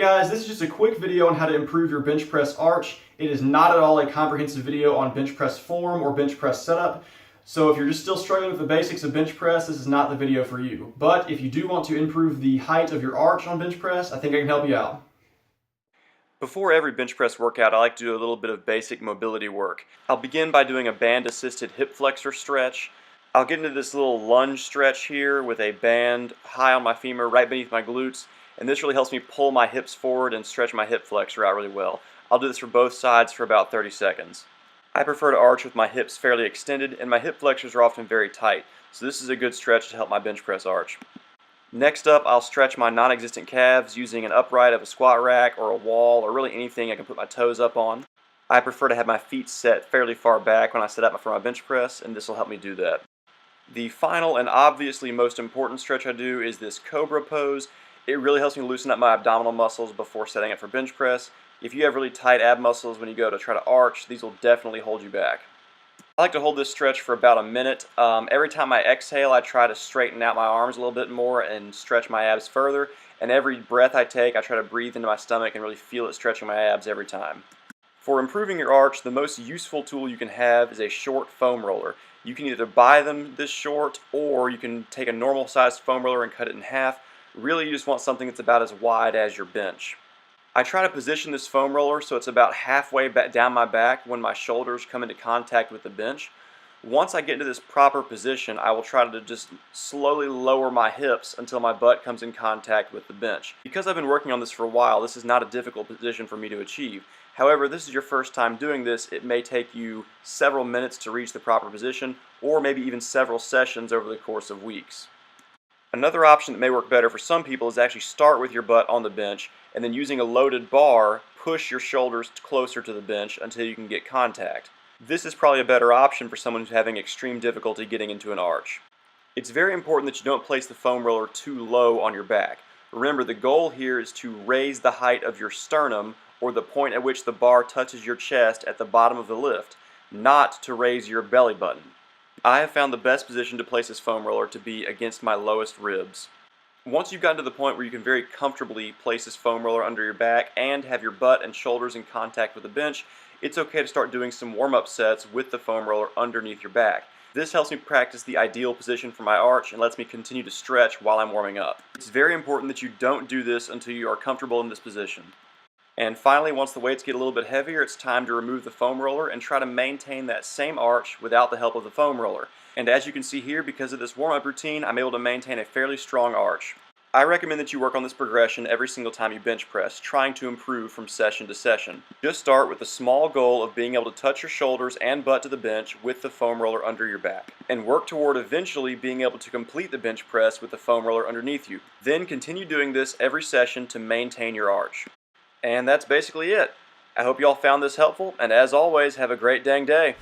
guys, this is just a quick video on how to improve your bench press arch. It is not at all a comprehensive video on bench press form or bench press setup. So if you're just still struggling with the basics of bench press, this is not the video for you. But if you do want to improve the height of your arch on bench press, I think I can help you out. Before every bench press workout, I like to do a little bit of basic mobility work. I'll begin by doing a band-assisted hip flexor stretch. I'll get into this little lunge stretch here with a band high on my femur right beneath my glutes, and this really helps me pull my hips forward and stretch my hip flexor out really well. I'll do this for both sides for about 30 seconds. I prefer to arch with my hips fairly extended, and my hip flexors are often very tight, so this is a good stretch to help my bench press arch. Next up, I'll stretch my non-existent calves using an upright of a squat rack or a wall or really anything I can put my toes up on. I prefer to have my feet set fairly far back when I set up for my bench press, and this will help me do that. The final and obviously most important stretch I do is this cobra pose. It really helps me loosen up my abdominal muscles before setting up for bench press. If you have really tight ab muscles when you go to try to arch, these will definitely hold you back. I like to hold this stretch for about a minute. Every time I exhale, I try to straighten out my arms a little bit more and stretch my abs further. And every breath I take, I try to breathe into my stomach and really feel it stretching my abs every time. For improving your arch, the most useful tool you can have is a short foam roller. You can either buy them this short, or you can take a normal sized foam roller and cut it in half. Really, you just want something that's about as wide as your bench. I try to position this foam roller so it's about halfway back down my back when my shoulders come into contact with the bench. Once I get into this proper position, I will try to just slowly lower my hips until my butt comes in contact with the bench. Because I've been working on this for a while, this is not a difficult position for me to achieve. However, this is your first time doing this, it may take you several minutes to reach the proper position, or maybe even several sessions over the course of weeks. Another option that may work better for some people is actually start with your butt on the bench, and then using a loaded bar, push your shoulders closer to the bench until you can get contact. This is probably a better option for someone who's having extreme difficulty getting into an arch. It's very important that you don't place the foam roller too low on your back. Remember, the goal here is to raise the height of your sternum, or the point at which the bar touches your chest at the bottom of the lift, not to raise your belly button. I have found the best position to place this foam roller to be against my lowest ribs. Once you've gotten to the point where you can very comfortably place this foam roller under your back and have your butt and shoulders in contact with the bench, it's okay to start doing some warm-up sets with the foam roller underneath your back. This helps me practice the ideal position for my arch and lets me continue to stretch while I'm warming up. It's very important that you don't do this until you are comfortable in this position. And finally, once the weights get a little bit heavier, it's time to remove the foam roller and try to maintain that same arch without the help of the foam roller. And as you can see here, because of this warm-up routine, I'm able to maintain a fairly strong arch. I recommend that you work on this progression every single time you bench press, trying to improve from session to session. Just start with the small goal of being able to touch your shoulders and butt to the bench with the foam roller under your back, and work toward eventually being able to complete the bench press with the foam roller underneath you. Then continue doing this every session to maintain your arch. And that's basically it. I hope you all found this helpful, and as always, have a great dang day.